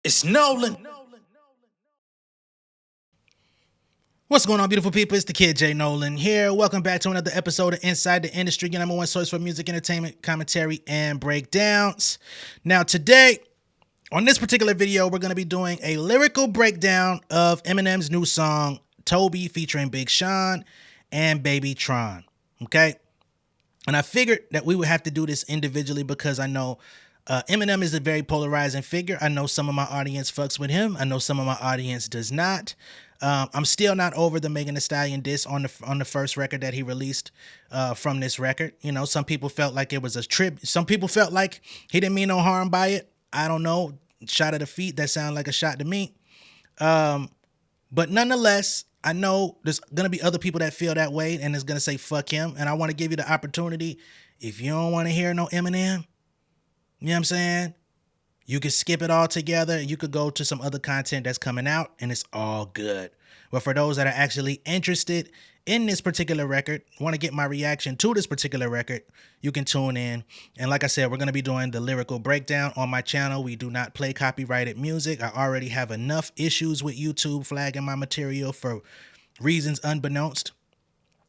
It's Nolan. What's going on, beautiful people? It's the kid J Nolan here. Welcome back to another episode of Inside the Industry, your number one source for music, entertainment, commentary, and breakdowns. Now, today, on this particular video, we're going to be doing a lyrical breakdown of Eminem's new song, Tobey, featuring Big Sean and BabyTron. Okay? And I figured that we would have to do this individually because I know Eminem is a very polarizing figure. I know some of my audience fucks with him. I know some of my audience does not. I'm still not over the Megan Thee Stallion diss on the first record that he released from this record. You know, some people felt like it was a trip. Some people felt like he didn't mean no harm by it. I don't know. Shot at the feet, that sounded like a shot to me. But nonetheless, I know there's going to be other people that feel that way and is going to say fuck him. And I want to give you the opportunity. If you don't want to hear no Eminem, you know what I'm saying? You could skip it all together. You could go to some other content that's coming out and it's all good. But for those that are actually interested in this particular record, want to get my reaction to this particular record, you can tune in. And like I said, we're going to be doing the lyrical breakdown on my channel. We do not play copyrighted music. I already have enough issues with YouTube flagging my material for reasons unbeknownst.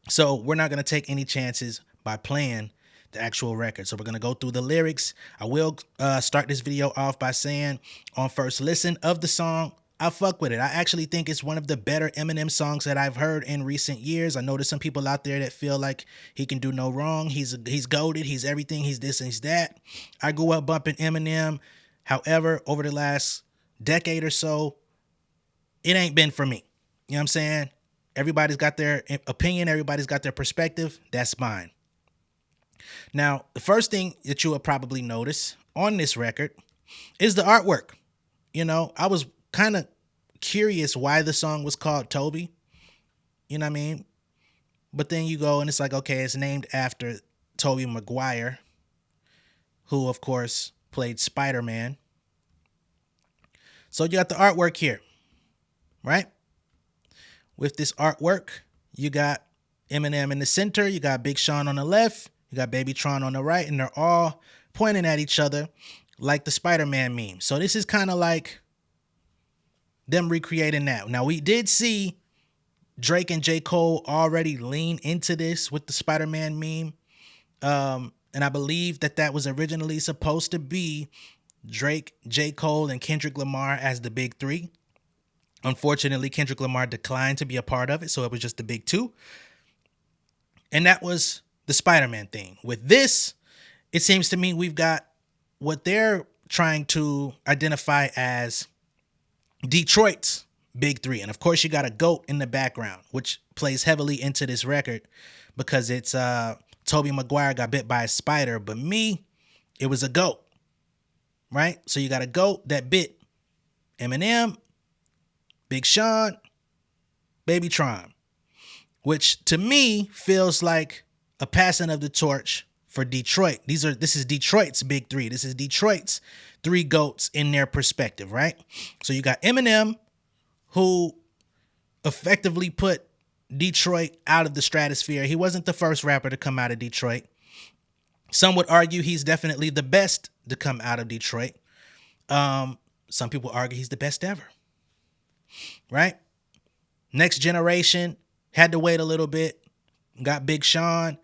So we're not going to take any chances by playing the actual record. So we're going to go through the lyrics. I will start this video off by saying on first listen of the song, I fuck with it. I actually think it's one of the better Eminem songs that I've heard in recent years. I know there's some people out there that feel like he can do no wrong. He's goated. He's everything. He's this and he's that. I grew up bumping Eminem. However, over the last decade or so, it ain't been for me. You know what I'm saying? Everybody's got their opinion. Everybody's got their perspective. That's mine. Now, the first thing that you will probably notice on this record is the artwork. You know, I was kind of curious why the song was called Tobey. You know what I mean? But then you go and it's like, okay, it's named after Tobey Maguire, who, of course, played Spider-Man. So you got the artwork here, right? With this artwork, you got Eminem in the center. You got Big Sean on the left. You got BabyTron on the right, and they're all pointing at each other like the Spider-Man meme. So this is kind of like them recreating that. Now, we did see Drake and J. Cole already lean into this with the Spider-Man meme. And I believe that was originally supposed to be Drake, J. Cole, and Kendrick Lamar as the big three. Unfortunately, Kendrick Lamar declined to be a part of it, so it was just the big two. And that was the Spider-Man thing. With this, it seems to me we've got what they're trying to identify as Detroit's big three. And of course, you got a GOAT in the background, which plays heavily into this record because it's Tobey Maguire got bit by a spider, but me, it was a GOAT, right? So you got a GOAT that bit Eminem, Big Sean, BabyTron, which to me feels like a passing of the torch for Detroit. This is Detroit's big three. This is Detroit's three GOATs in their perspective, right? So you got Eminem, who effectively put Detroit out of the stratosphere. He wasn't the first rapper to come out of Detroit. Some would argue he's definitely the best to come out of Detroit. Some people argue he's the best ever, right? Next generation had to wait a little bit. Got Big Sean.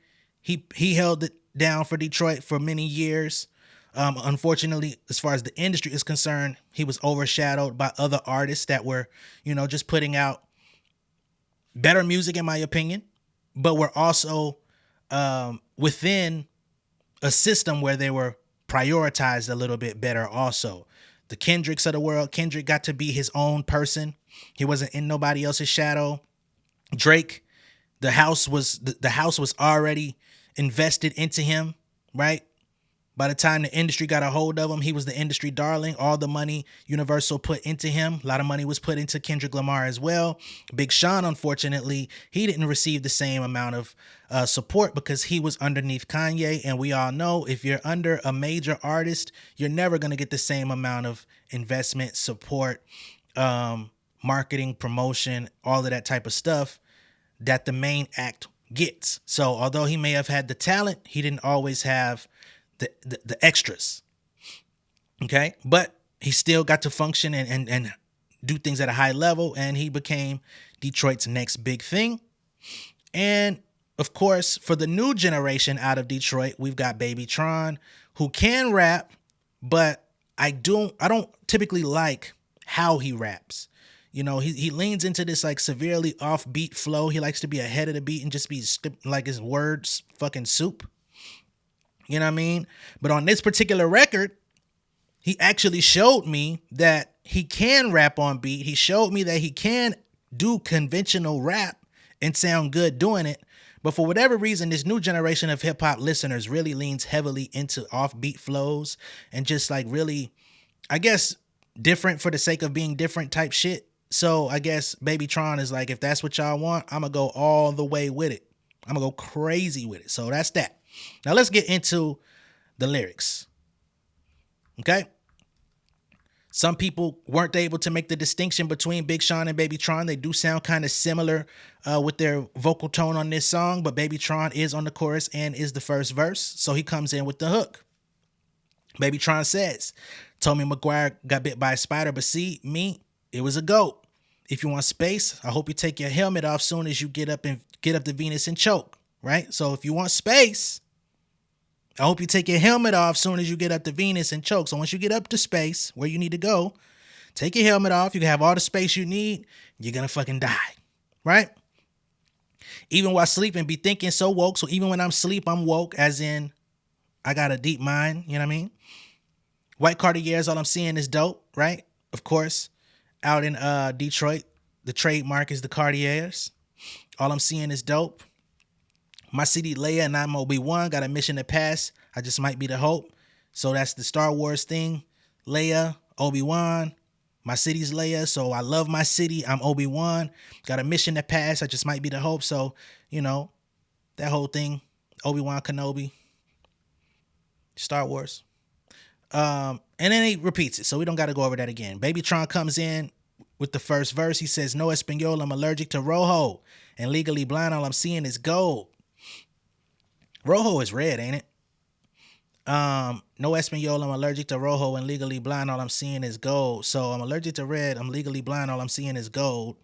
He held it down for Detroit for many years. Unfortunately, as far as the industry is concerned, he was overshadowed by other artists that were, you know, just putting out better music, in my opinion, but were also within a system where they were prioritized a little bit better also. The Kendricks of the world, Kendrick got to be his own person. He wasn't in nobody else's shadow. Drake, the house was already invested into him, right? By the time the industry got a hold of him, he was the industry darling. All the money Universal put into him, a lot of money was put into Kendrick Lamar as well. Big Sean, unfortunately, he didn't receive the same amount of support because he was underneath Kanye. And we all know if you're under a major artist, you're never going to get the same amount of investment, support, marketing, promotion, all of that type of stuff that the main act gets. So although he may have had the talent, he didn't always have the extras. Okay. But he still got to function and do things at a high level, and he became Detroit's next big thing. And of course, for the new generation out of Detroit, we've got BabyTron, who can rap, but I don't typically like how he raps. You know, he leans into this like severely offbeat flow. He likes to be ahead of the beat and just be like his words fucking soup. You know what I mean? But on this particular record, he actually showed me that he can rap on beat. He showed me that he can do conventional rap and sound good doing it. But for whatever reason, this new generation of hip hop listeners really leans heavily into offbeat flows and just like really, I guess, different for the sake of being different type shit. So I guess BabyTron is like, if that's what y'all want, I'm going to go all the way with it. I'm going to go crazy with it. So that's that. Now let's get into the lyrics. Okay? Some people weren't able to make the distinction between Big Sean and BabyTron. They do sound kind of similar with their vocal tone on this song, but BabyTron is on the chorus and is the first verse, so he comes in with the hook. BabyTron says, Tobey Maguire got bit by a spider, but see, me, it was a goat. If you want space, I hope you take your helmet off soon as you get up to Venus and choke, right? So if you want space, I hope you take your helmet off soon as you get up to Venus and choke. So once you get up to space where you need to go, take your helmet off. You can have all the space you need. You're going to fucking die. Right? Even while sleeping, be thinking so woke. So even when I'm asleep, I'm woke, as in I got a deep mind. You know what I mean? White Cartiers, all I'm seeing is dope. Right? Of course, out in Detroit, the trademark is the Cartiers. All I'm seeing is dope. My city, Leia, and I'm Obi-Wan, got a mission to pass. I just might be the hope. So that's the Star Wars thing. Leia, Obi-Wan. My city's Leia, so I love my city. I'm Obi-Wan. Got a mission to pass. I just might be the hope. So, you know, that whole thing. Obi-Wan Kenobi. Star Wars. And then he repeats it, so we don't got to go over that again. BabyTron comes in with the first verse. He says, no Espanol, I'm allergic to rojo. And legally blind, all I'm seeing is gold. Rojo is red, ain't it? No Espanol, I'm allergic to rojo, and legally blind, all I'm seeing is gold. So I'm allergic to red, I'm legally blind, all I'm seeing is gold.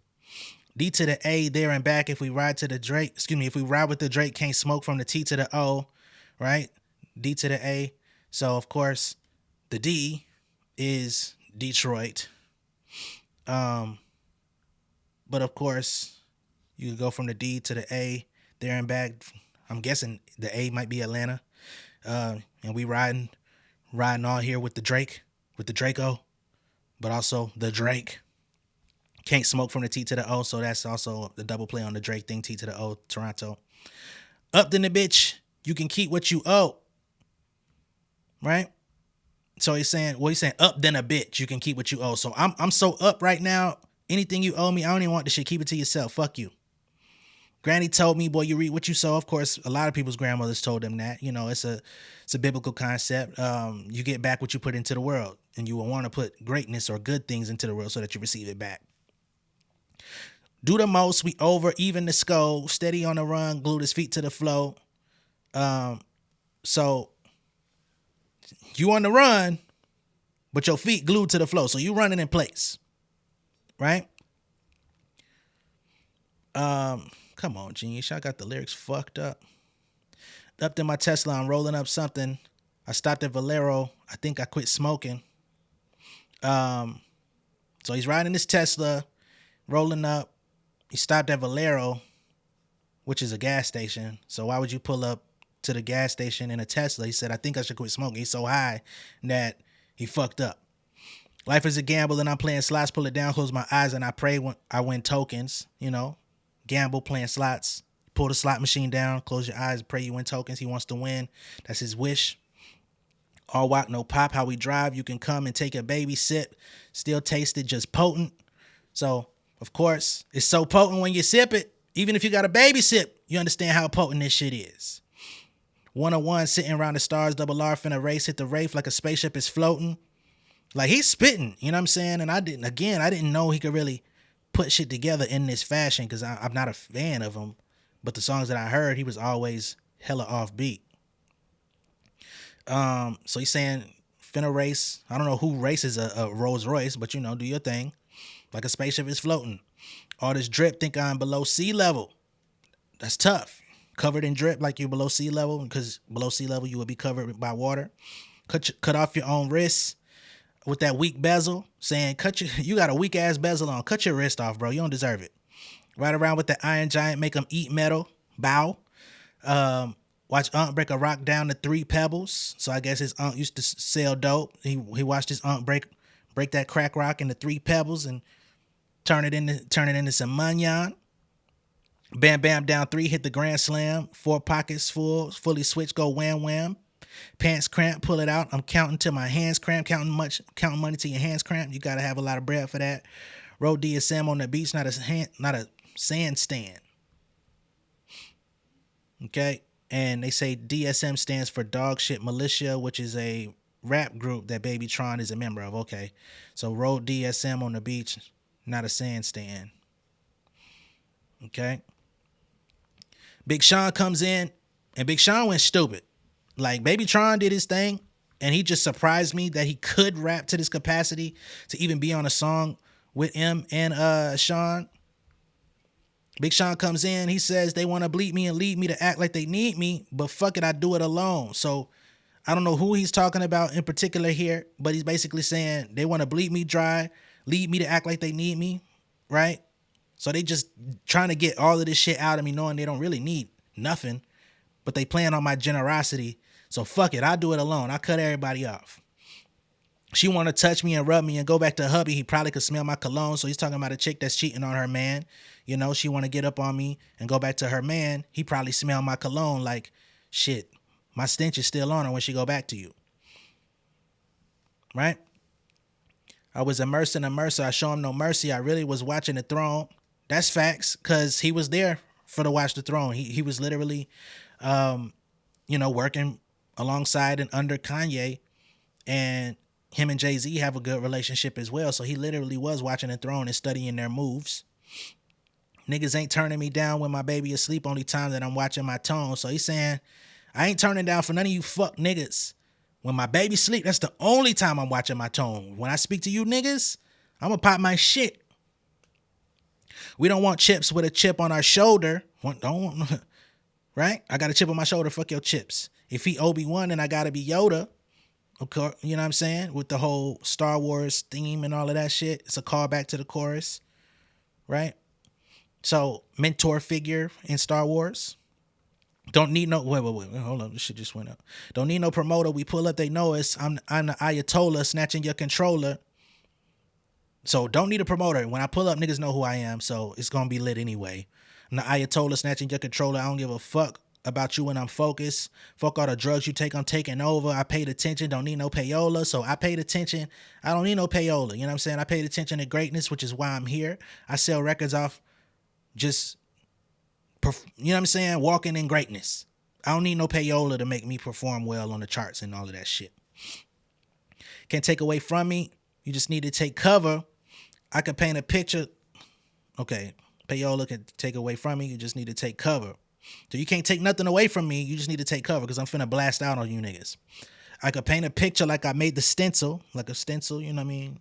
D to the A, there and back. If we ride with the Drake, can't smoke from the T to the O, right? D to the A. So of course, the D is Detroit. But of course, you can go from the D to the A, there and back. I'm guessing the A might be Atlanta. And we riding all here with the Draco, but also the Drake. Can't smoke from the T to the O, so that's also the double play on the Drake thing, T to the O, Toronto. Up then the bitch, you can keep what you owe. Right? So he's saying up then a bitch, you can keep what you owe. So I'm so up right now. Anything you owe me, I don't even want the shit. Keep it to yourself. Fuck you. Granny told me, boy, you reap what you sow. Of course, a lot of people's grandmothers told them that. You know, it's a biblical concept. You get back what you put into the world, and you will want to put greatness or good things into the world so that you receive it back. Do the most, we over, even the skull, steady on the run, glued his feet to the flow. So you on the run, but your feet glued to the flow. So you running in place, right? Come on, Genius. I got the lyrics fucked up. Up in my Tesla, I'm rolling up something. I stopped at Valero. I think I quit smoking. So he's riding this Tesla, rolling up. He stopped at Valero, which is a gas station. So why would you pull up to the gas station in a Tesla? He said, I think I should quit smoking. He's so high that he fucked up. Life is a gamble and I'm playing slots. Pull it down, close my eyes, and I pray when I win tokens, you know. Gamble, playing slots. Pull the slot machine down, close your eyes, pray you win tokens. He wants to win. That's his wish. All walk, no pop. How we drive, you can come and take a baby sip. Still taste it, just potent. So, of course, it's so potent when you sip it. Even if you got a baby sip, you understand how potent this shit is. 101, sitting around the stars, double R, finna race, hit the Wraith like a spaceship is floating. Like, he's spitting, you know what I'm saying? And I didn't know he could really put shit together in this fashion because I'm not a fan of him. But the songs that I heard, he was always hella offbeat. So he's saying finna race. I don't know who races a Rolls Royce, but do your thing. Like a spaceship is floating. All this drip, think I'm below sea level. That's tough. Covered in drip like you're below sea level, because below sea level you would be covered by water. Cut off your own wrists with that weak bezel, saying you got a weak ass bezel on. Cut your wrist off, bro. You don't deserve it. Ride around with the Iron Giant, make them eat metal. Bow. Watch Unc break a rock down to 3 pebbles. So I guess his Unc used to sell dope. He watched his Unc break that crack rock into 3 pebbles and turn it into some manyan. Bam bam down 3, hit the grand slam. 4 pockets full, fully switch, go wham wham. Pants cramp, pull it out. I'm counting till my hands cramp. Counting money till your hands cramp. You gotta have a lot of bread for that. Road DSM on the beach, not a sand stand. Okay, and they say DSM stands for Dog Shit Militia, which is a rap group that BabyTron is a member of. Okay, so road DSM on the beach, not a sand stand. Okay. Big Sean comes in, and Big Sean went stupid. Like, BabyTron did his thing, and he just surprised me that he could rap to this capacity to even be on a song with him and Sean. Big Sean comes in, he says they want to bleep me and lead me to act like they need me, but fuck it, I do it alone. So I don't know who he's talking about in particular here, but he's basically saying they want to bleep me dry, lead me to act like they need me, right? So they just trying to get all of this shit out of me, knowing they don't really need nothing, but they playing on my generosity. So fuck it, I do it alone. I cut everybody off. She want to touch me and rub me and go back to hubby. He probably could smell my cologne. So he's talking about a chick that's cheating on her man. She want to get up on me and go back to her man. He probably smell my cologne like, shit, my stench is still on her when she go back to you. Right? I was immersed in a mercy. I show him no mercy. I really was watching the throne. That's facts, because he was there for to watch the throne. He was literally, working alongside and under Kanye, and him and Jay-Z have a good relationship as well. So he literally was watching the throne and studying their moves. Niggas ain't turning me down when my baby asleep, only time that I'm watching my tone. So he's saying, I ain't turning down for none of you fuck niggas. When my baby sleep, that's the only time I'm watching my tone. When I speak to you niggas, I'm gonna pop my shit. We don't want chips with a chip on our shoulder. Right? I got a chip on my shoulder. Fuck your chips. If he Obi-Wan, then I gotta be Yoda. Okay, you know what I'm saying? With the whole Star Wars theme and all of that shit. It's a callback to the chorus. Right? So, mentor figure in Star Wars. Don't need no... Wait, hold on. This shit just went up. Don't need no promoter. We pull up, they know us. I'm the Ayatollah snatching your controller. So, don't need a promoter. When I pull up, niggas know who I am. So, it's going to be lit anyway. I'm the Ayatollah snatching your controller. I don't give a fuck about you when I'm focused. Fuck all the drugs you take, I'm taking over. I paid attention, don't need no payola. So I paid attention. I don't need no payola. You know what I'm saying? I paid attention to greatness, which is why I'm here. I sell records off just, you know what I'm saying? Walking in greatness. I don't need no payola to make me perform well on the charts and all of that shit. Can't take away from me. You just need to take cover. I could paint a picture. Okay. Payola can take away from me. You just need to take cover. So you can't take nothing away from me. You just need to take cover, because I'm finna blast out on you niggas. I could paint a picture like I made the stencil, like a stencil, you know what I mean?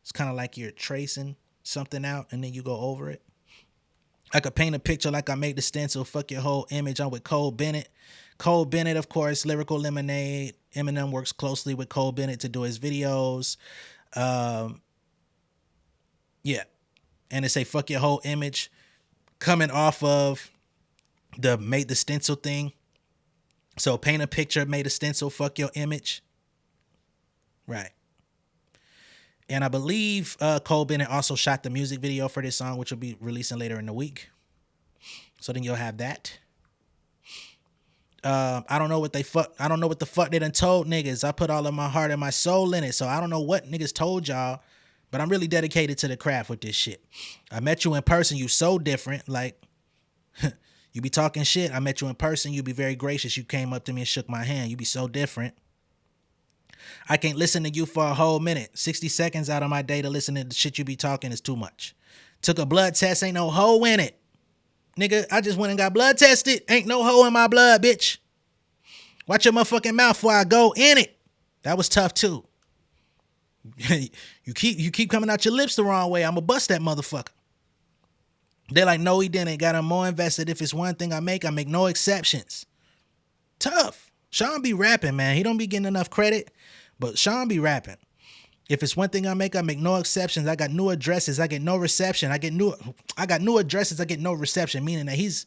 It's kind of like you're tracing something out and then you go over it. I could paint a picture like I made the stencil. Fuck your whole image. I'm with Cole Bennett. Cole Bennett, of course, Lyrical Lemonade. Eminem works closely with Cole Bennett to do his videos. Yeah. And they say fuck your whole image, coming off of the made the stencil thing. So paint a picture, made a stencil, fuck your image. Right. And I believe Cole Bennett also shot the music video for this song, which will be releasing later in the week. So then you'll have that. I don't know what the fuck they done told niggas. I put all of my heart and my soul in it. So I don't know what niggas told y'all, but I'm really dedicated to the craft with this shit. I met you in person. You so different. Like, you be talking shit. I met you in person. You be very gracious. You came up to me and shook my hand. You be so different. I can't listen to you for a whole minute. 60 seconds out of my day to listen to the shit you be talking is too much. Took a blood test. Ain't no hoe in it. Nigga, I just went and got blood tested. Ain't no hoe in my blood, bitch. Watch your motherfucking mouth before I go in it. That was tough too. you keep coming out your lips the wrong way. I'ma bust that motherfucker. They're like, no, he didn't. Got him more invested. If it's one thing I make no exceptions. Tough. Sean be rapping, man. He don't be getting enough credit, but Sean be rapping. If it's one thing I make no exceptions. I got new addresses. I get no reception. I got new addresses. I get no reception. Meaning that he's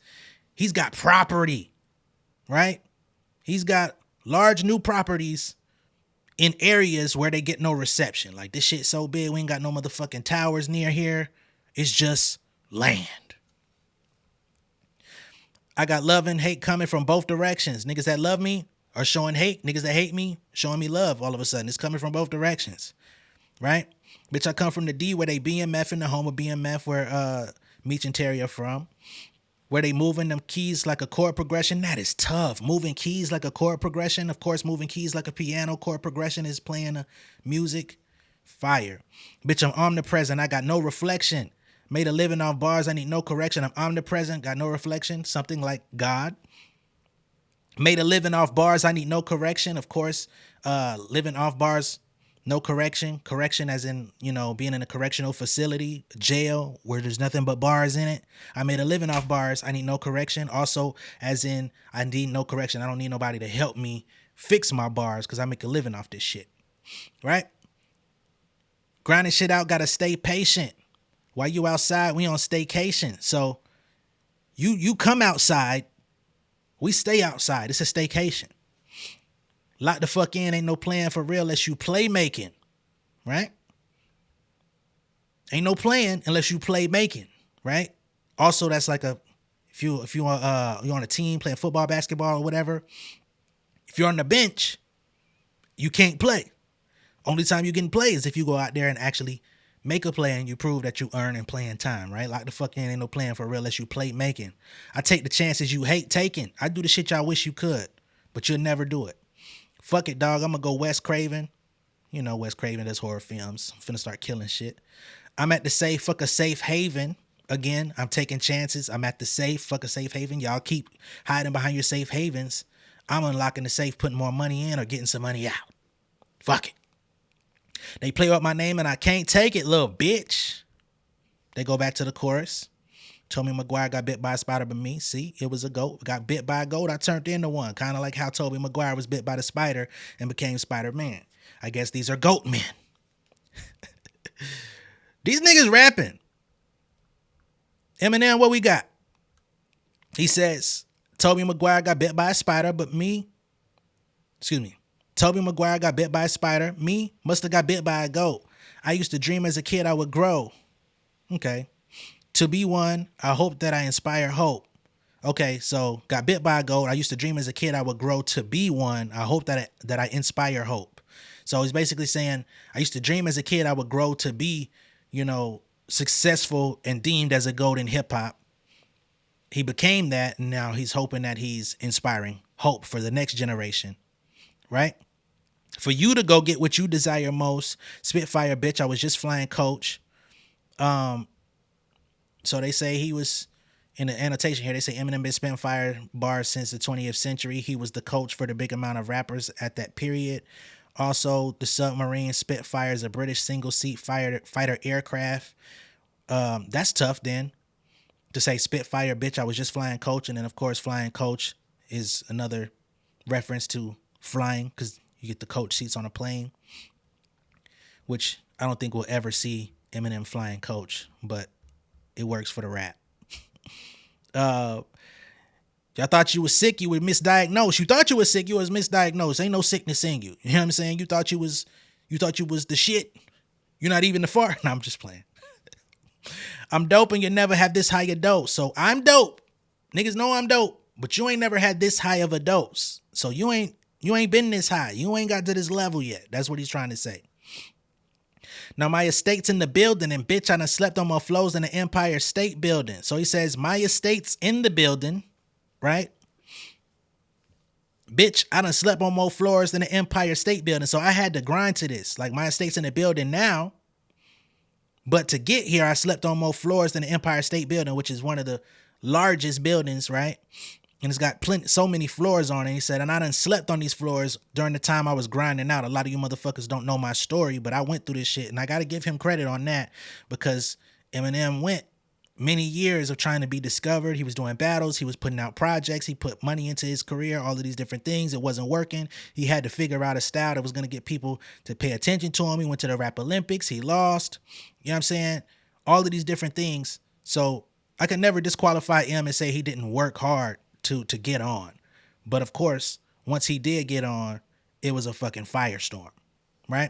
got property, right? He's got large new properties in areas where they get no reception. Like, this shit so big, we ain't got no motherfucking towers near here. It's just land. I got love and hate coming from both directions. Niggas that love me are showing hate. Niggas that hate me showing me love all of a sudden. It's coming from both directions, right? Bitch, I come from the D where they BMF in the home of BMF where Meech and Terry are from. Where they moving them keys like a chord progression. That is tough. Moving keys like a chord progression. Of course, moving keys like a piano chord progression is playing a music. Fire. Bitch, I'm omnipresent. I got no reflection. Made a living off bars. I need no correction. I'm omnipresent. Got no reflection. Something like God. Made a living off bars. I need no correction. Of course, living off bars, no correction. Correction as in, being in a correctional facility, jail, where there's nothing but bars in it. I made a living off bars. I need no correction. Also, as in, I need no correction. I don't need nobody to help me fix my bars because I make a living off this shit. Right? Grinding shit out. Got to stay patient. While you outside, we on staycation. So you come outside, we stay outside. It's a staycation. Lock the fuck in, ain't no plan for real unless you play making, right? Ain't no playing unless you play making, right? Also, that's like if you're on a team playing football, basketball, or whatever. If you're on the bench, you can't play. Only time you can play is if you go out there and actually make a play and you prove that you earn and playing time, right? Lock the fuck in, ain't no playing for real unless you play making. I take the chances you hate taking. I do the shit y'all wish you could, but you'll never do it. Fuck it, dog. I'm gonna go Wes Craven. Wes Craven does horror films. I'm finna start killing shit. I'm at the safe. Fuck a safe haven. Again, I'm taking chances. I'm at the safe. Fuck a safe haven. Y'all keep hiding behind your safe havens. I'm unlocking the safe, putting more money in or getting some money out. Fuck it. They play up my name and I can't take it, little bitch. They go back to the chorus. Tobey Maguire got bit by a spider, but me, see, it was a goat. Got bit by a goat, I turned into one. Kind of like how Tobey Maguire was bit by the spider and became Spider-Man. I guess these are goat men. These niggas rapping. Eminem, what we got? He says, Tobey Maguire got bit by a spider, but me, Tobey Maguire got bit by a spider. Me must have got bit by a goat. I used to dream as a kid I would grow. Okay. To be one, I hope that I inspire hope. Okay, so got bit by a goat. I used to dream as a kid I would grow to be one. I hope that I inspire hope. So he's basically saying, I used to dream as a kid I would grow to be, successful and deemed as a goat in hip hop. He became that, and now he's hoping that he's inspiring hope for the next generation, right? For you to go get what you desire most. Spitfire, bitch, I was just flying coach. So they say he was, in the annotation here, they say Eminem been spitting fire bars since the 20th century. He was the coach for the big amount of rappers at that period. Also, the submarine Spitfire is a British single-seat fighter aircraft. That's tough then, to say Spitfire, bitch, I was just flying coach. And then, of course, flying coach is another reference to flying because you get the coach seats on a plane, which I don't think we'll ever see Eminem flying coach, but it works for the rap. Y'all thought you was sick, you were misdiagnosed. You thought you was sick, you was misdiagnosed. Ain't no sickness in you. You know what I'm saying? You thought you was the shit. You're not even the fart. No, I'm just playing. I'm dope and you never have this high a dose. So I'm dope. Niggas know I'm dope, but you ain't never had this high of a dose. So you ain't been this high. You ain't got to this level yet. That's what he's trying to say. Now, my estate's in the building, and bitch, I done slept on more floors than the Empire State Building. So he says, my estate's in the building, right? Bitch, I done slept on more floors than the Empire State Building. So I had to grind to this. Like, my estate's in the building now, but to get here, I slept on more floors than the Empire State Building, which is one of the largest buildings, right? and it's got so many floors on it. He said, and I done slept on these floors during the time I was grinding out. A lot of you motherfuckers don't know my story, but I went through this shit, and I got to give him credit on that, because Eminem went many years of trying to be discovered. He was doing battles. He was putting out projects. He put money into his career, all of these different things. It wasn't working. He had to figure out a style that was going to get people to pay attention to him. He went to the Rap Olympics. He lost. You know what I'm saying? All of these different things. So I could never disqualify him and say he didn't work hard to get on. But of course, once he did get on, it was a fucking firestorm, right?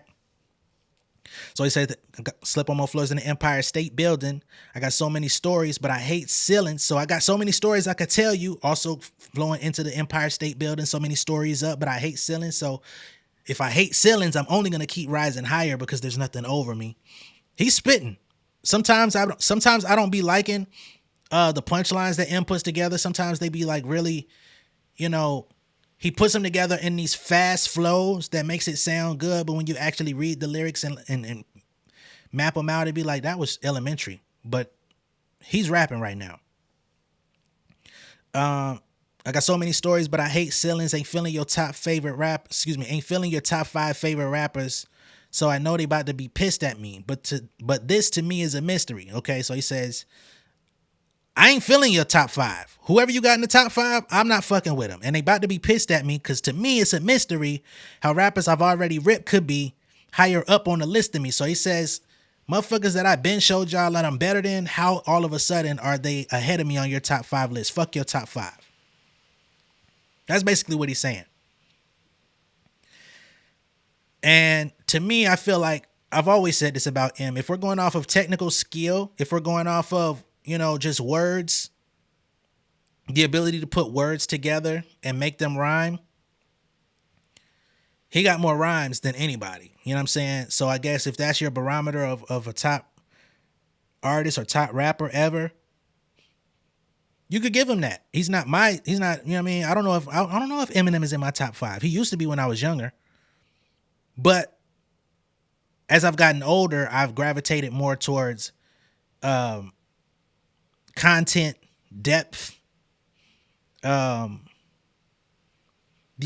So he said that I slept on more floors in the Empire State Building. I got so many stories, but I hate ceilings. So I got so many stories I could tell you, also flowing into the Empire State Building, so many stories up, but I hate ceilings. So if I hate ceilings, I'm only going to keep rising higher because there's nothing over me. He's spitting. Sometimes I don't be liking the punchlines that M puts together. Sometimes they be like really, he puts them together in these fast flows that makes it sound good. But when you actually read the lyrics and map them out, it'd be like, that was elementary. But he's rapping right now. I got so many stories, but I hate ceilings. Ain't feeling your top 5 favorite rappers. So I know they about to be pissed at me. But this to me is a mystery. Okay, so he says, I ain't feeling your top 5. Whoever you got in the top 5, I'm not fucking with them. And they about to be pissed at me because to me, it's a mystery how rappers I've already ripped could be higher up on the list than me. So he says, motherfuckers that I've been showed y'all that I'm better than, how all of a sudden are they ahead of me on your top 5 list? Fuck your top 5. That's basically what he's saying. And to me, I feel like I've always said this about him. If we're going off of technical skill, if we're going off of just words, the ability to put words together and make them rhyme, he got more rhymes than anybody. You know what I'm saying? So I guess if that's your barometer of a top artist or top rapper ever, you could give him that. He's not, you know what I mean? I don't know if Eminem is in my top 5. He used to be when I was younger. But as I've gotten older, I've gravitated more towards content, depth, the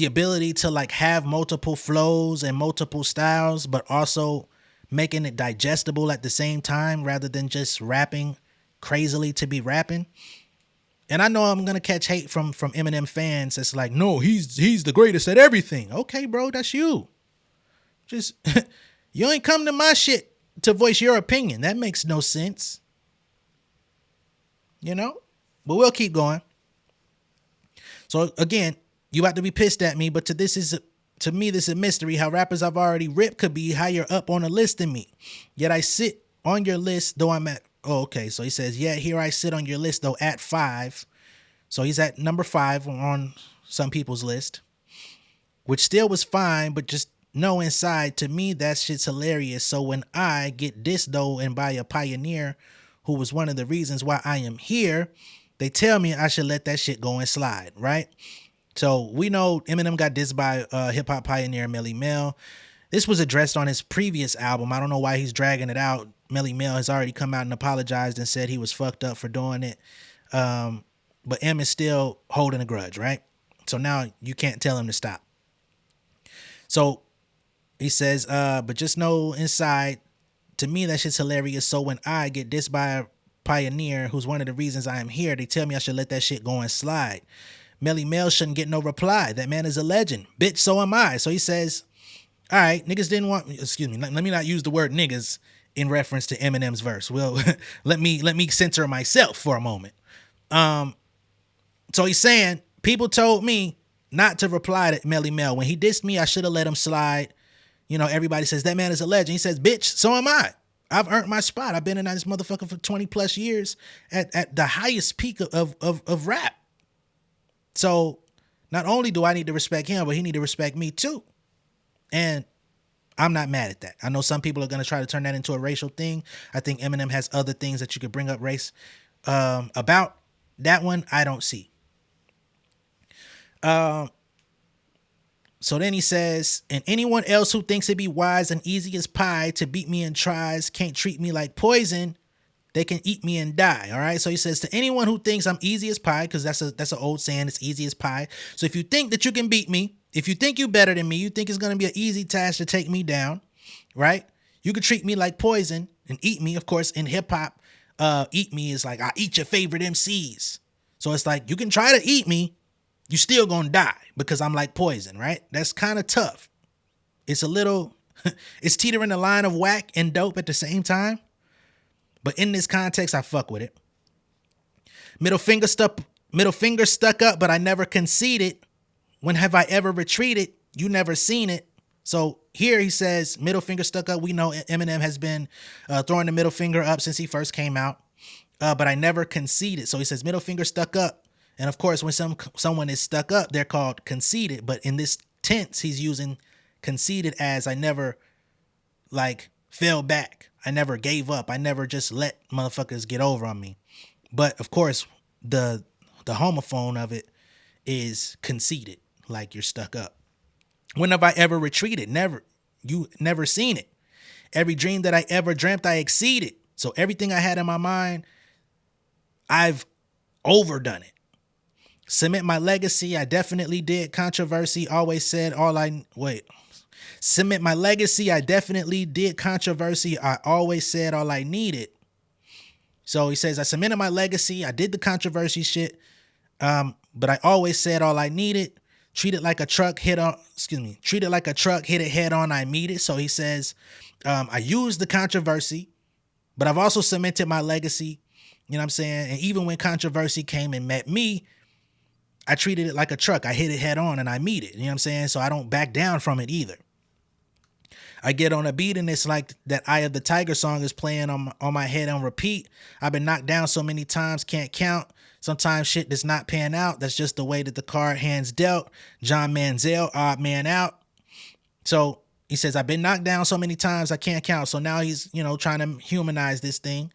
ability to like have multiple flows and multiple styles, but also making it digestible at the same time rather than just rapping crazily to be rapping. And I know I'm gonna catch hate from Eminem fans. It's like, no, he's the greatest at everything. Okay, bro, that's you. Just you ain't come to my shit to voice your opinion. That makes no sense. But we'll keep going. So again, you about to be pissed at me, but to me, this is a mystery how rappers I've already ripped could be higher up on the list than me. Yet I sit on your list, though I'm at, okay. So he says, yeah, here I sit on your list, though at 5. So he's at number 5 on some people's list, which still was fine, but just know inside, to me, that shit's hilarious. So when I get dissed, though, and by a pioneer who was one of the reasons why I am here, they tell me I should let that shit go and slide, right? So we know Eminem got dissed by hip-hop pioneer Melly Mel. This was addressed on his previous album. I don't know why he's dragging it out. Melly Mel has already come out and apologized and said he was fucked up for doing it. But M is still holding a grudge, right? So now you can't tell him to stop. So he says, but just know inside, to me, that shit's hilarious. So when I get dissed by a pioneer who's one of the reasons I am here, they tell me I should let that shit go and slide. Melly Mel shouldn't get no reply. That man is a legend. Bitch, so am I. So he says, all right, niggas didn't want me. Excuse me. Let me not use the word niggas in reference to Eminem's verse. Well, let me censor myself for a moment. So he's saying, people told me not to reply to Melly Mel. When he dissed me, I should have let him slide. Everybody says that man is a legend. He says, bitch, so am I. I've earned my spot. I've been in this motherfucker for 20 plus years at the highest peak of rap. So not only do I need to respect him, but he need to respect me too. And I'm not mad at that. I know some people are going to try to turn that into a racial thing. I think Eminem has other things that you could bring up race about. That one I don't see. So then he says, and anyone else who thinks it'd be wise and easy as pie to beat me in tries can't treat me like poison. they can eat me and die. All right. So he says, to anyone who thinks I'm easy as pie, because that's an old saying, it's easy as pie. So if you think that you can beat me, if you think you're better than me, you think it's going to be an easy task to take me down, right? You could treat me like poison and eat me. Of course, in hip hop, eat me is like, I eat your favorite MCs. So it's like, you can try to eat me, you still gonna die because I'm like poison, right? That's kind of tough. It's a little, it's teetering the line of whack and dope at the same time. But in this context, I fuck with it. Middle finger stuck up, but I never conceded. When have I ever retreated? You never seen it. So here he says, middle finger stuck up. We know Eminem has been throwing the middle finger up since he first came out, but I never conceded. So he says middle finger stuck up. And of course, when someone is stuck up, they're called conceited. But in this tense, he's using conceited as I never like fell back. I never gave up. I never just let motherfuckers get over on me. But of course, the homophone of it is conceited, like you're stuck up. When have I ever retreated? Never. You never seen it. Every dream that I ever dreamt, I exceeded. So everything I had in my mind, I've overdone it. Cement my legacy, I definitely did. Controversy, always said all I... Cement my legacy, I definitely did. Controversy, I always said all I needed. So he says, I cemented my legacy, I did the controversy shit, but I always said all I needed. Treated like a truck, hit it head on, I meet it. So he says, I used the controversy, but I've also cemented my legacy. You know what I'm saying? And even when controversy came and met me, I treated it like a truck. I hit it head on and I meet it. You know what I'm saying? So I don't back down from it either. I get on a beat and it's like that Eye of the Tiger song is playing on my head on repeat. I've been knocked down so many times, can't count. Sometimes shit does not pan out. That's just the way that the card hands dealt. John Manziel, odd man out. So he says, I've been knocked down so many times, I can't count. So now he's, trying to humanize this thing.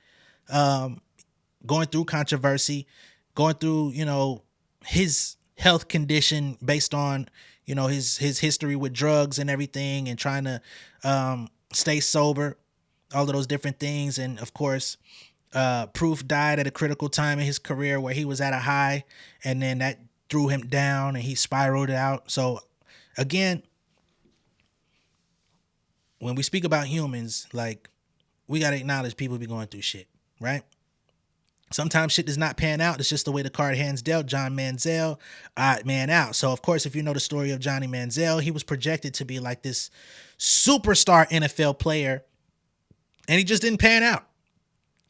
Going through controversy, going through, his health condition based on, his history with drugs and everything, and trying to stay sober, all of those different things. And of course, Proof died at a critical time in his career where he was at a high, and then that threw him down and he spiraled out. So again, when we speak about humans, like, we got to acknowledge people be going through shit, right? Sometimes shit does not pan out. It's just the way the card hands dealt. John Manziel, odd man out. So, of course, if you know the story of Johnny Manziel, he was projected to be like this superstar NFL player, and he just didn't pan out.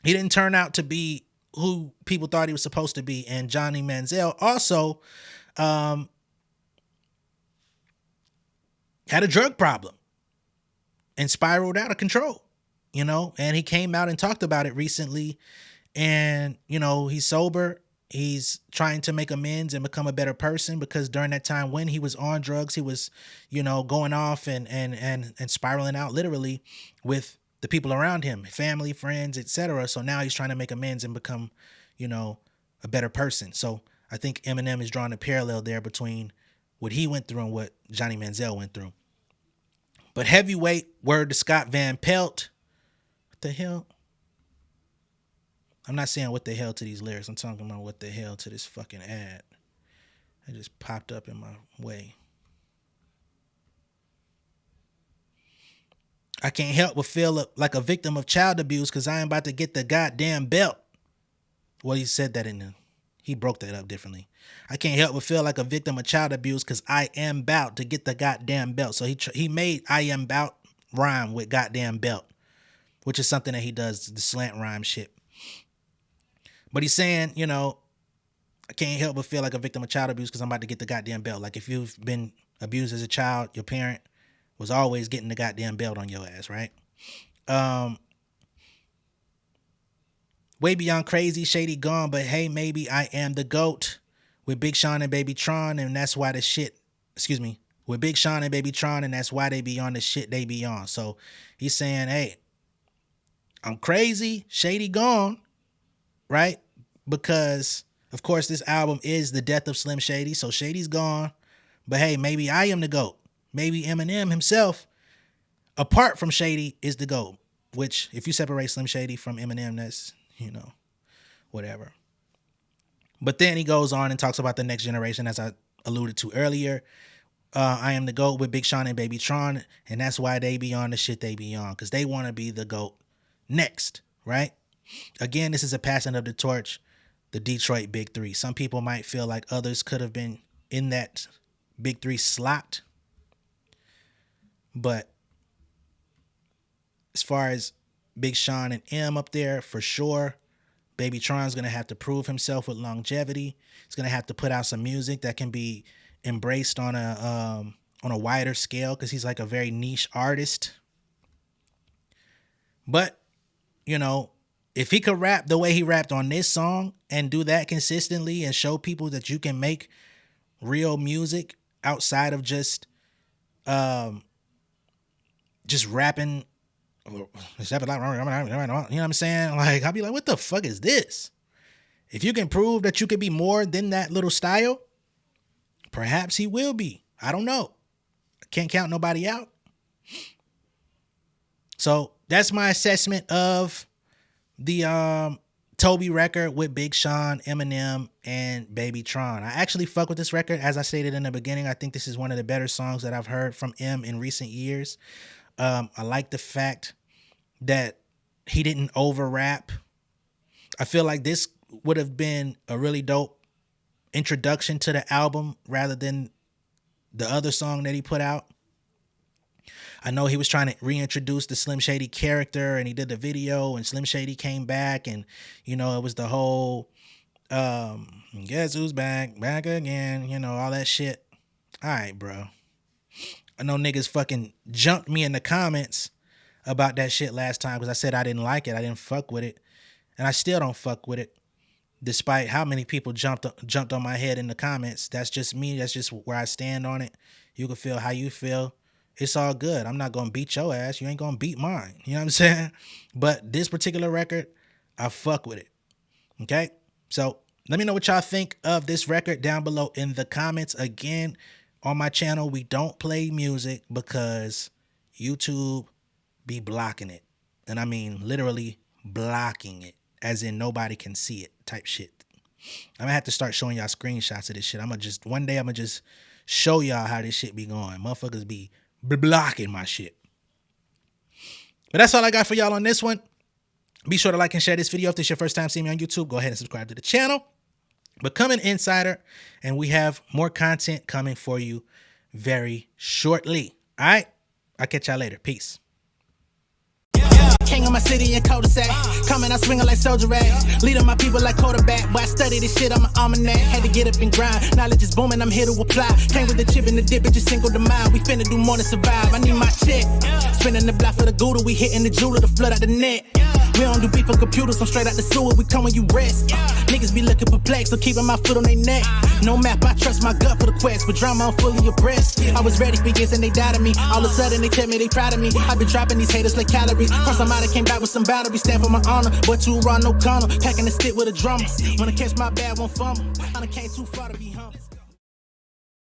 He didn't turn out to be who people thought he was supposed to be. And Johnny Manziel also had a drug problem and spiraled out of control, and he came out and talked about it recently. And, he's sober. He's trying to make amends and become a better person, because during that time when he was on drugs, he was, going off and spiraling out literally with the people around him, family, friends, etc. So now he's trying to make amends and become, a better person. So I think Eminem is drawing a parallel there between what he went through and what Johnny Manziel went through. But heavyweight, word to Scott Van Pelt. What the hell? I'm not saying what the hell to these lyrics. I'm talking about what the hell to this fucking ad. It just popped up in my way. I can't help but feel like a victim of child abuse because I am about to get the goddamn belt. Well, he said that he broke that up differently. I can't help but feel like a victim of child abuse because I am about to get the goddamn belt. So he made I am about rhyme with goddamn belt, which is something that he does, the slant rhyme shit. But he's saying, I can't help but feel like a victim of child abuse because I'm about to get the goddamn belt. Like, if you've been abused as a child, your parent was always getting the goddamn belt on your ass, right? Way beyond crazy, shady gone, but hey, maybe I am the GOAT with Big Sean and BabyTron, and that's why with Big Sean and BabyTron, and that's why they be on the shit they be on. So he's saying, hey, I'm crazy, shady gone, right? Because, of course, this album is the death of Slim Shady, so Shady's gone. But hey, maybe I am the GOAT. Maybe Eminem himself, apart from Shady, is the GOAT. Which, if you separate Slim Shady from Eminem, whatever. But then he goes on and talks about the next generation, as I alluded to earlier. I am the GOAT with Big Sean and BabyTron, and that's why they be on the shit they be on, because they want to be the GOAT next, right? Again, this is a passing of the torch, the Detroit Big Three. Some people might feel like others could have been in that Big Three slot, but as far as Big Sean and M up there, for sure, BabyTron's going to have to prove himself with longevity. He's going to have to put out some music that can be embraced on a wider scale, because he's like a very niche artist. But, if he could rap the way he rapped on this song and do that consistently and show people that you can make real music outside of just rapping, you know what I'm saying? Like, I'll be like, what the fuck is this? If you can prove that you can be more than that little style, perhaps he will be. I don't know. I can't count nobody out. So that's my assessment of the Tobey record with Big Sean, Eminem, and BabyTron. I actually fuck with this record. As I stated in the beginning, I think this is one of the better songs that I've heard from M in recent years. I like the fact that he didn't over rap. I feel like this would have been a really dope introduction to the album rather than the other song that he put out. I know he was trying to reintroduce the Slim Shady character, and he did the video, and Slim Shady came back, and it was the whole guess who's back again, all that shit. All right, bro. I know niggas fucking jumped me in the comments about that shit last time because I said I didn't like it. I didn't fuck with it. And I still don't fuck with it, despite how many people jumped on my head in the comments. That's just me. That's just where I stand on it. You can feel how you feel. It's all good. I'm not going to beat your ass. You ain't going to beat mine. You know what I'm saying? But this particular record, I fuck with it. Okay? So let me know what y'all think of this record down below in the comments. Again, on my channel, we don't play music because YouTube be blocking it. And I mean literally blocking it, as in nobody can see it type shit. I'm gonna have to start showing y'all screenshots of this shit. One day I'm gonna just show y'all how this shit be going. Motherfuckers be blocking my shit. But that's all I got for y'all on this one. Be sure to like and share this video. If this is your first time seeing me on YouTube, go ahead and subscribe to the channel. Become an insider, and we have more content coming for you very shortly. All right? I'll catch y'all later. Peace. King of my city and cul-de-sac. Coming out swinging like soldier rag. Leading my people like quarterback. Boy, I study this shit, I'm an almanac. Had to get up and grind. Knowledge is booming, I'm here to apply. Came with the chip and the dip, it just single the mind. We finna do more than survive. I need my check. Spinning the block for the Gouda. We hitting the jeweler to flood out the net. We don't do beef on computers, I'm straight out the sewer. We come when you rest. Niggas be looking perplexed, so keeping my foot on their neck. No map, I trust my gut for the quest. But drama, I'm fully abreast. I was ready for years and they doubted me. All of a sudden they tell me they proud of me. I've been dropping these haters like calories. Cross them out, I came back with some boundaries. Stand for my honor, but too raw, no corner. Packing the stick with a drummer. Wanna catch my bad, won't fumble. I done came too far to be humble.